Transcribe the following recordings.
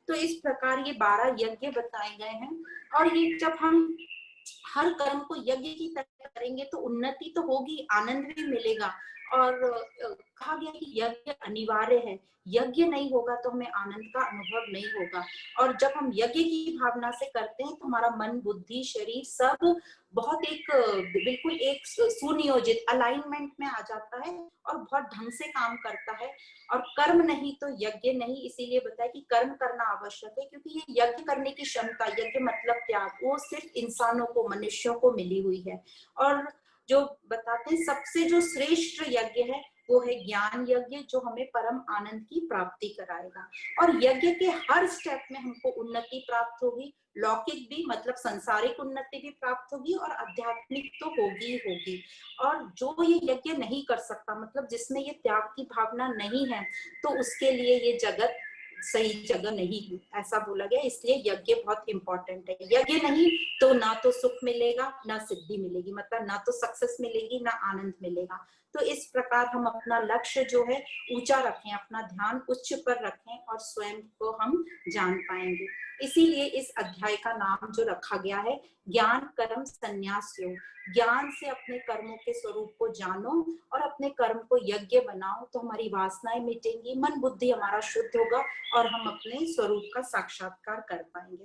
तो इस प्रकार ये 12 यज्ञ बताए गए हैं। और ये जब हम हर कर्म को यज्ञ की तरह करेंगे तो उन्नति तो होगी, आनंद भी मिलेगा। और कहा गया कि यज्ञ अनिवार्य है, यज्ञ नहीं होगा तो हमें आनंद का अनुभव नहीं होगा। और जब हम यज्ञ की भावना से करते हैं तो हमारा मन, बुद्धि, शरीर सब बहुत एक बिल्कुल एक सुनियोजित अलाइनमेंट में आ जाता है और बहुत ढंग से काम करता है। और कर्म नहीं तो यज्ञ नहीं, इसीलिए बताया कि कर्म करना आवश्यक है, क्योंकि ये यज्ञ करने की क्षमता, यज्ञ मतलब त्याग, वो सिर्फ इंसानों को, मनुष्यों को मिली हुई है। और जो बताते हैं सबसे जो श्रेष्ठ यज्ञ है वो है ज्ञान यज्ञ, जो हमें परम आनंद की प्राप्ति कराएगा। और यज्ञ के हर स्टेप में हमको उन्नति प्राप्त होगी, लौकिक भी मतलब संसारिक उन्नति भी प्राप्त होगी और आध्यात्मिक तो होगी ही होगी। और जो ये यज्ञ नहीं कर सकता, मतलब जिसमें ये त्याग की भावना नहीं है, तो उसके लिए ये जगत सही जगह नहीं है, ऐसा बोला गया। इसलिए यज्ञ बहुत इंपॉर्टेंट है। यज्ञ नहीं तो ना तो सुख मिलेगा ना सिद्धि मिलेगी, मतलब ना तो सक्सेस मिलेगी ना आनंद मिलेगा। तो इस प्रकार हम अपना लक्ष्य जो है ऊंचा रखें, अपना ध्यान उच्च पर रखें और स्वयं को हम जान पाएंगे। इसीलिए इस अध्याय का नाम जो रखा गया है ज्ञान कर्म संन्यास योग। ज्ञान से अपने कर्मों के स्वरूप को जानो और अपने कर्म को यज्ञ बनाओ, तो हमारी वासनाएं मिटेंगी, मन बुद्धि हमारा शुद्ध होगा और हम अपने स्वरूप का साक्षात्कार कर पाएंगे।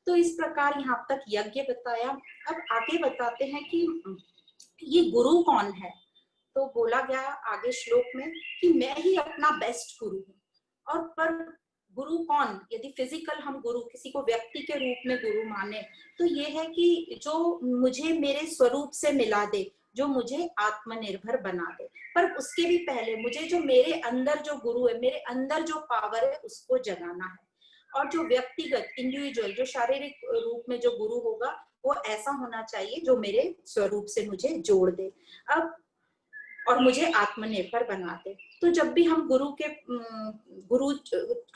तो इस प्रकार यहाँ तक यज्ञ बताया। अब आगे बताते हैं कि ये गुरु कौन है। तो बोला गया आगे श्लोक में कि मैं ही अपना बेस्ट गुरु हूँ। और पर गुरु कौन, यदि फिजिकल हम गुरु किसी को व्यक्ति के रूप में गुरु माने, तो ये है कि जो मुझे मेरे स्वरूप से मिला दे, जो मुझे आत्मनिर्भर बना दे। पर उसके भी पहले मुझे जो मेरे अंदर जो गुरु है, मेरे अंदर जो पावर है, उसको जगाना है। और जो व्यक्तिगत इंडिविजुअल जो शारीरिक रूप में जो गुरु होगा वो ऐसा होना चाहिए जो मेरे स्वरूप से मुझे जोड़ दे अब और मुझे आत्मनिर्भर बनाते। तो जब भी हम गुरु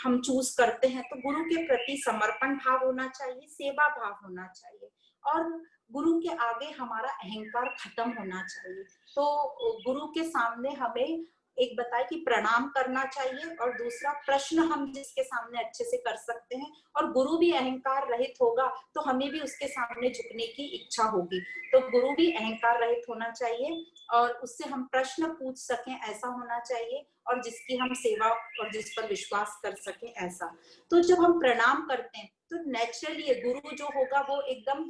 हम चूज करते हैं तो गुरु के प्रति समर्पण भाव होना चाहिए, सेवा भाव होना चाहिए और गुरु के आगे हमारा अहंकार खत्म होना चाहिए। तो गुरु के सामने हमें एक बताए कि प्रणाम करना चाहिए और दूसरा प्रश्न हम जिसके सामने अच्छे से कर सकते हैं और गुरु भी अहंकार रहित होगा तो हमें भी उसके सामने झुकने की इच्छा होगी। तो गुरु भी अहंकार रहित होना चाहिए और उससे हम प्रश्न पूछ सकें ऐसा होना चाहिए और जिसकी हम सेवा और जिस पर विश्वास कर सकें ऐसा। तो जब हम प्रणाम करते हैं तो नेचुरली गुरु जो होगा वो एकदम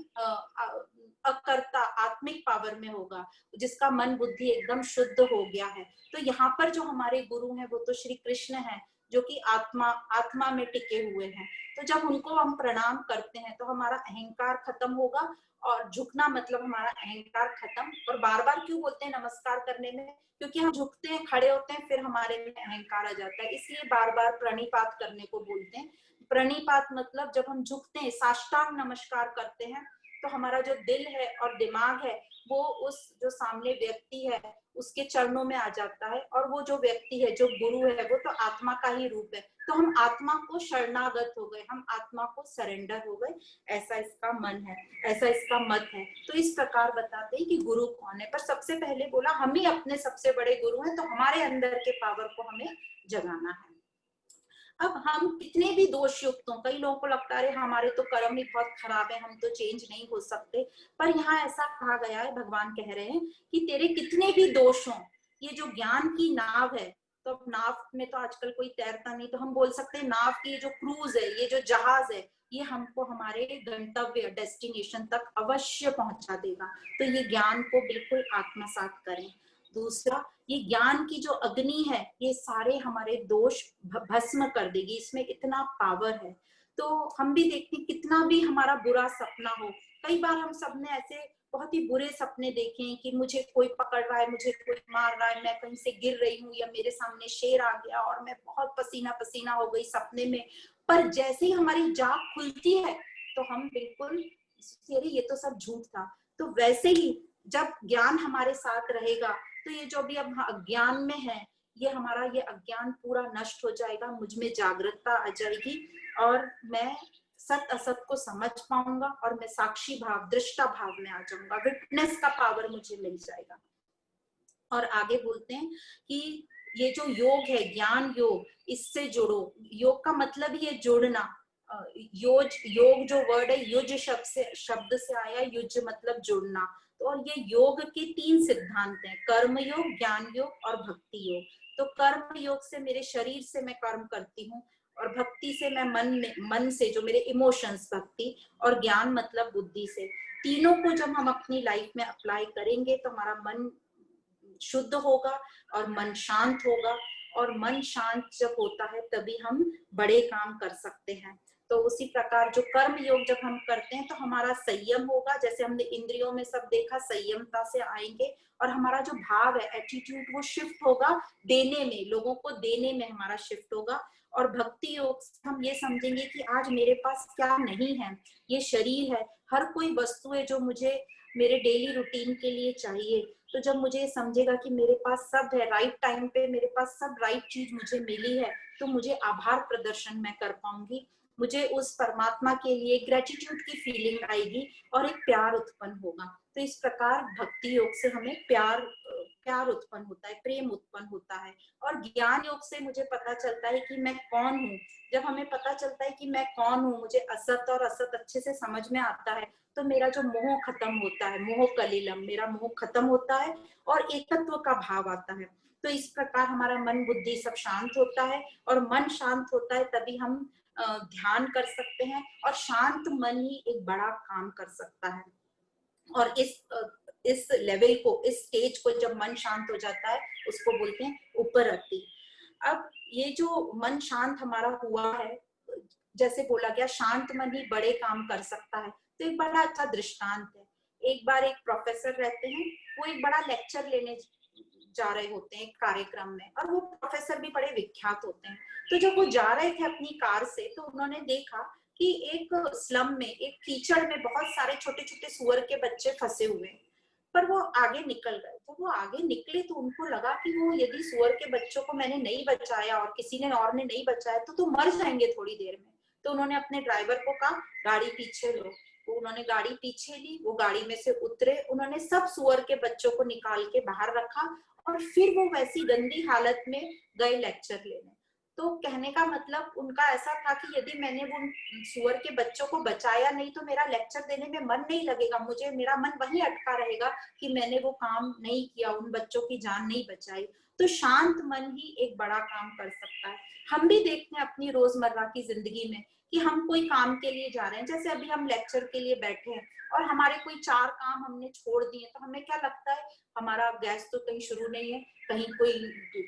अकर्ता आत्मिक पावर में होगा, जिसका मन बुद्धि एकदम शुद्ध हो गया है। तो यहाँ पर जो हमारे गुरु हैं वो तो श्री कृष्ण हैं, जो कि आत्मा में टिके हुए हैं। तो जब उनको हम प्रणाम करते हैं तो हमारा अहंकार खत्म होगा और झुकना मतलब हमारा अहंकार खत्म। और बार बार क्यों बोलते हैं नमस्कार करने में, क्योंकि हम झुकते हैं, खड़े होते हैं, फिर हमारे में अहंकार आ जाता है, इसलिए बार बार प्रणिपात करने को बोलते हैं। प्रणिपात मतलब जब हम झुकते हैं, साष्टांग नमस्कार करते हैं, तो हमारा जो दिल है और दिमाग है वो उस जो सामने व्यक्ति है उसके चरणों में आ जाता है। और वो जो व्यक्ति है जो गुरु है वो तो आत्मा का ही रूप है, तो हम आत्मा को शरणागत हो गए, हम आत्मा को सरेंडर हो गए, ऐसा इसका मन है, ऐसा इसका मत है। तो इस प्रकार बताते हैं कि गुरु कौन है। पर सबसे पहले बोला हम ही अपने सबसे बड़े गुरु हैं, तो हमारे अंदर के पावर को हमें जगाना है। अब हम कितने भी दोष युक्त हों, कई लोगों को लगता है हमारे तो कर्म ही बहुत खराब है, हम तो चेंज नहीं हो सकते, पर यहाँ ऐसा कहा गया है, भगवान कह रहे हैं कि तेरे कितने भी दोष हों, ये जो ज्ञान की नाव है, तो अब नाव में तो आजकल कोई तैरता नहीं, तो हम बोल सकते हैं नाव की जो क्रूज है, ये जो जहाज है, ये हमको हमारे गंतव्य डेस्टिनेशन तक अवश्य पहुंचा देगा। तो ये ज्ञान को बिल्कुल आत्मसात करें। दूसरा, ये ज्ञान की जो अग्नि है ये सारे हमारे दोष भस्म कर देगी, इसमें इतना पावर है। तो हम भी देखते हैं कितना भी हमारा बुरा सपना हो, कई बार हम सबने ऐसे बहुत ही बुरे सपने देखे हैं कि मुझे कोई पकड़ रहा है, मुझे कोई मार रहा है, मैं कहीं से गिर रही हूँ या मेरे सामने शेर आ गया और मैं बहुत पसीना पसीना हो गई सपने में। पर जैसे ही हमारी जाग खुलती है तो हम बिल्कुल अरे ये तो सब झूठ था। तो वैसे ही जब ज्ञान हमारे साथ रहेगा तो ये जो भी अब अज्ञान में है ये हमारा ये अज्ञान पूरा नष्ट हो जाएगा, मुझ में जागरूकता आ जाएगी और मैं सत असत को समझ पाऊंगा और मैं साक्षी भाव दृष्टा भाव में आ जाऊंगा, विटनेस का पावर मुझे मिल जाएगा। और आगे बोलते हैं कि ये जो योग है ज्ञान योग, इससे जुड़ो। योग का मतलब ही है जुड़ना, योग जो वर्ड है युज शब्द से आया। युज मतलब जुड़ना। तो और ये योग के 3 सिद्धांत हैं, कर्म योग, ज्ञान योग और भक्ति योग। तो कर्म योग से मेरे शरीर से मैं कर्म करती हूँ, और भक्ति से मैं मन से जो मेरे इमोशंस भक्ति, और ज्ञान मतलब बुद्धि से। तीनों को जब हम अपनी लाइफ में अप्लाई करेंगे तो हमारा मन शुद्ध होगा और मन शांत होगा। और मन शांत जब होता है तभी हम बड़े काम कर सकते हैं। तो उसी प्रकार जो कर्म योग जब हम करते हैं तो हमारा संयम होगा, जैसे हमने इंद्रियों में सब देखा, संयमता से आएंगे। और हमारा जो भाव है, एटीट्यूड, वो शिफ्ट होगा देने में, लोगों को देने में हमारा शिफ्ट होगा। और भक्ति योग से हम ये समझेंगे कि आज मेरे पास क्या नहीं है, ये शरीर है, हर कोई वस्तु है जो मुझे मेरे डेली रूटीन के लिए चाहिए। तो जब मुझे समझेगा कि मेरे पास सब है, राइट टाइम पे मेरे पास सब राइट चीज मुझे मिली है, तो मुझे आभार प्रदर्शन मैं कर पाऊंगी, मुझे उस परमात्मा के लिए ग्रेटिट्यूड की फीलिंग आएगी और एक प्यार उत्पन्न होगा। तो इस प्रकार भक्ति योग से हमें प्यार उत्पन्न होता है, प्रेम उत्पन्न होता है। और ज्ञान योग से मुझे पता चलता है कि मैं कौन हूँ। जब हमें पता चलता है कि मैं कौन हूँ, मुझे असत और असत अच्छे से समझ में आता है, तो मेरा जो मोह खत्म होता है, मोह कलिलम, मेरा मोह खत्म होता है और एकत्व का भाव आता है। तो इस प्रकार हमारा मन बुद्धि सब शांत होता है, और मन शांत होता है तभी हम ध्यान कर सकते हैं। और शांत मन ही एक बड़ा काम कर सकता है। और इस लेवल को, इस स्टेज को जब मन शांत हो जाता है, उसको बोलते हैं उपरति। अब ये जो मन शांत हमारा हुआ है, जैसे बोला गया शांत मन ही बड़े काम कर सकता है, तो एक बड़ा अच्छा दृष्टांत है। एक बार एक प्रोफेसर रहते हैं, वो एक बड़ा लेक्चर लेने जा रहे होते हैं एक कार्यक्रम में, और वो प्रोफेसर भी बड़े विख्यात होते हैं। तो जब वो जा रहे थे अपनी कार से, तो उन्होंने देखा कि एक स्लम में, एक कीचड़ में बहुत सारे छोटे छोटे सुअर के बच्चे फंसे हुए हैं। पर वो आगे निकल गए। जब वो आगे निकले तो उनको लगा कि वो यदि सुअर के बच्चों को मैंने नहीं बचाया और किसी ने और ने नहीं बचाया तो मर जाएंगे थोड़ी देर में। तो उन्होंने अपने ड्राइवर को कहा गाड़ी पीछे लो। तो उन्होंने गाड़ी पीछे ली, वो गाड़ी में से उतरे, उन्होंने सब सुअर के बच्चों को निकाल के बाहर रखा, और फिर वो वैसी गंदी हालत में गए लेक्चर लेने। तो कहने का मतलब उनका ऐसा था कि यदि मैंने वो सुअर के बच्चों को बचाया नहीं तो मेरा लेक्चर देने में मन नहीं लगेगा, मुझे मेरा मन वहीं अटका रहेगा कि मैंने वो काम नहीं किया, उन बच्चों की जान नहीं बचाई। तो शांत मन ही एक बड़ा काम कर सकता है। हम भी देखते हैं अपनी रोजमर्रा की जिंदगी में कि हम कोई काम के लिए जा रहे हैं, जैसे अभी हम लेक्चर के लिए बैठे हैं और हमारे कोई 4 काम हमने छोड़ दिए, तो हमें क्या लगता है हमारा गैस तो कहीं शुरू नहीं है, कहीं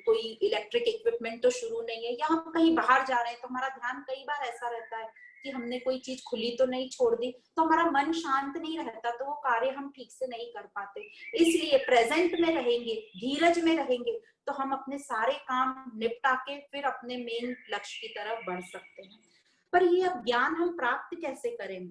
कोई इलेक्ट्रिक इक्विपमेंट तो शुरू नहीं है, या हम कहीं बाहर जा रहे हैं तो हमारा ध्यान कई बार ऐसा रहता है कि हमने कोई चीज खुली तो नहीं छोड़ दी, तो हमारा मन शांत नहीं रहता, तो वो कार्य हम ठीक से नहीं कर पाते। इसलिए प्रेजेंट में रहेंगे, धीरज में रहेंगे, तो हम अपने सारे काम निपटा के फिर अपने मेन लक्ष्य की तरफ बढ़ सकते हैं। पर ये अब ज्ञान हम प्राप्त कैसे करें?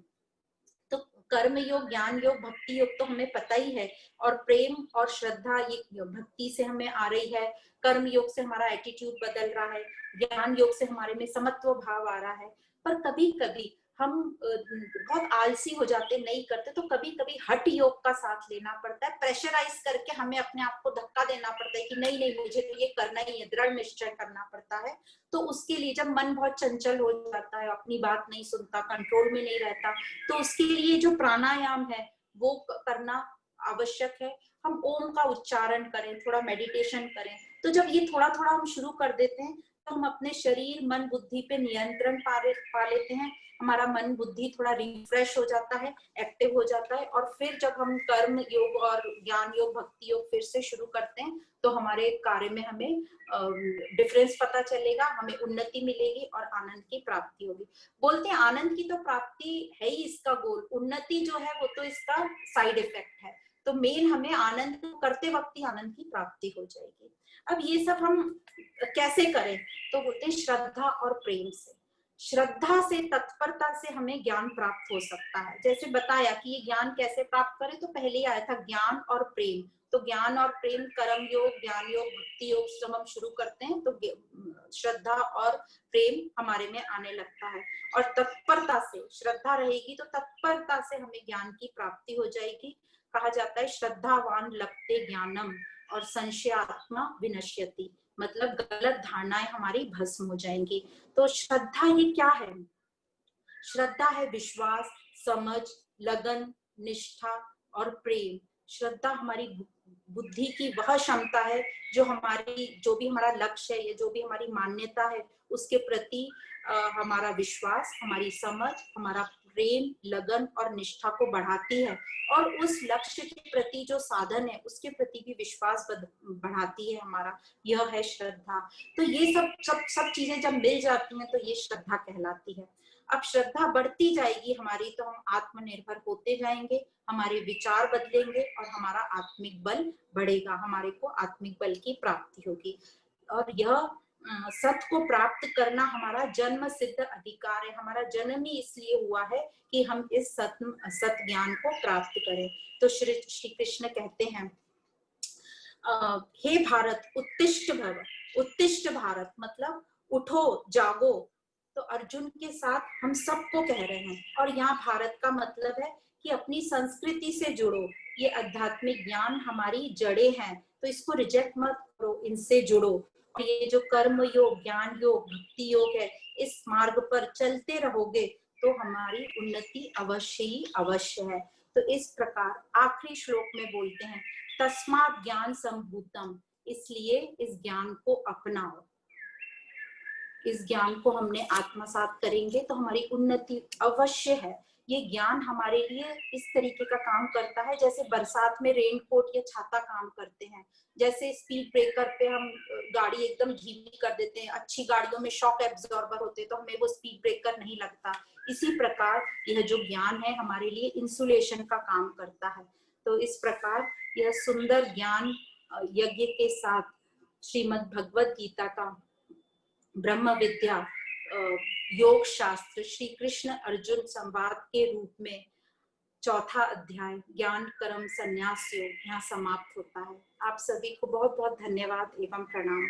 तो कर्म योग, ज्ञान योग, भक्ति योग तो हमें पता ही है, और प्रेम और श्रद्धा ये भक्ति से हमें आ रही है, कर्म योग से हमारा एटीट्यूड बदल रहा है, ज्ञान योग से हमारे में समत्व भाव आ रहा है। पर कभी कभी हम बहुत आलसी हो जाते, नहीं करते, तो कभी कभी हठ योग का साथ लेना पड़ता है, प्रेशराइज करके हमें अपने आप को धक्का देना पड़ता है कि नहीं नहीं मुझे तो ये करना ही है, दृढ़ निश्चय करना पड़ता है। तो उसके लिए जब मन बहुत चंचल हो जाता है, अपनी बात नहीं सुनता, कंट्रोल में नहीं रहता, तो उसके लिए जो प्राणायाम है वो करना आवश्यक है। हम ओम का उच्चारण करें, थोड़ा मेडिटेशन करें। तो जब ये थोड़ा थोड़ा हम शुरू कर देते हैं तो हम अपने शरीर मन बुद्धि पे नियंत्रण पा लेते हैं, हमारा मन बुद्धि थोड़ा रिफ्रेश हो जाता है, एक्टिव हो जाता है। और फिर जब हम कर्म योग और ज्ञान योग, भक्ति योग फिर से शुरू करते हैं तो हमारे कार्य में हमें डिफरेंस पता चलेगा, हमें उन्नति मिलेगी और आनंद की प्राप्ति होगी। बोलते हैं आनंद की तो प्राप्ति है ही इसका गोल, उन्नति जो है वो तो इसका साइड इफेक्ट है। तो मेन हमें आनंद करते वक्त ही आनंद की प्राप्ति हो जाएगी। अब ये सब हम कैसे करें? तो बोलते हैं श्रद्धा और प्रेम से। श्रद्धा से, तत्परता से हमें ज्ञान प्राप्त हो सकता है। जैसे बताया कि ये ज्ञान कैसे प्राप्त करें, तो पहले ही आया था ज्ञान और प्रेम। तो ज्ञान और प्रेम, कर्म योग, ज्ञान योग, भक्ति योग जब हम शुरू करते हैं तो श्रद्धा और प्रेम हमारे में आने लगता है। और तत्परता से, श्रद्धा रहेगी तो तत्परता से हमें ज्ञान की प्राप्ति हो जाएगी। कहा जाता है श्रद्धावान लभते ज्ञानम और संशयात्मा विनश्यति, मतलब गलत धारणाएं हमारी भस्म हो जाएंगी। तो श्रद्धा ये क्या है? श्रद्धा है विश्वास, समझ, लगन, निष्ठा और प्रेम। श्रद्धा हमारी बुद्धि की वह क्षमता है जो भी हमारा लक्ष्य है या जो भी हमारी मान्यता है उसके प्रति हमारा विश्वास, हमारी समझ, हमारा प्रेम, लगन और निष्ठा को बढ़ाती है, और उस लक्ष्य के प्रति जो साधन है उसके प्रति भी विश्वास बढ़ाती है हमारा। यह है श्रद्धा। तो ये सब चीजें जब मिल जाती हैं तो ये श्रद्धा कहलाती है। अब श्रद्धा बढ़ती जाएगी हमारी तो हम आत्मनिर्भर होते जाएंगे, हमारे विचार बदलेंगे और हमारा आत्मिक बल बढ़ेगा, हमारे को आत्मिक बल की प्राप्ति होगी। और यह सत्य को प्राप्त करना हमारा जन्म सिद्ध अधिकार है। हमारा जन्म ही इसलिए हुआ है कि हम इस सत्य ज्ञान को प्राप्त करें। तो श्री कृष्ण कहते हैं, हे भारत उत्तिष्ठ भव। उत्तिष्ठ भारत मतलब उठो, जागो। तो अर्जुन के साथ हम सबको कह रहे हैं, और यहाँ भारत का मतलब है कि अपनी संस्कृति से जुड़ो। ये आध्यात्मिक ज्ञान हमारी जड़ें हैं, तो इसको रिजेक्ट मत करो, इनसे जुड़ो। और ये जो कर्म योग, ज्ञान योग, भक्ति योग है, इस मार्ग पर चलते रहोगे तो हमारी उन्नति अवश्य ही अवश्य है। तो इस प्रकार आखिरी श्लोक में बोलते हैं, तस्मात् ज्ञान संभूतम, इसलिए इस ज्ञान को अपनाओ। इस ज्ञान को हमने आत्मसात करेंगे तो हमारी उन्नति अवश्य है। ये ज्ञान हमारे लिए इस तरीके का काम करता है जैसे बरसात में रेनकोट या छाता काम करते हैं। जैसे स्पीड ब्रेकर पे हम गाड़ी एकदम धीमी कर देते हैं, अच्छी गाड़ियों में शॉक एब्जॉर्बर होते हैं तो हमें वो स्पीड ब्रेकर नहीं लगता। इसी प्रकार यह जो ज्ञान है हमारे लिए इंसुलेशन का काम करता है। तो इस प्रकार यह सुंदर ज्ञान यज्ञ के साथ श्रीमद् भगवद गीता का ब्रह्म विद्या योग शास्त्र श्री कृष्ण अर्जुन संवाद के रूप में चौथा अध्याय ज्ञान कर्म संन्यास योग यहाँ समाप्त होता है। आप सभी को बहुत बहुत धन्यवाद एवं प्रणाम।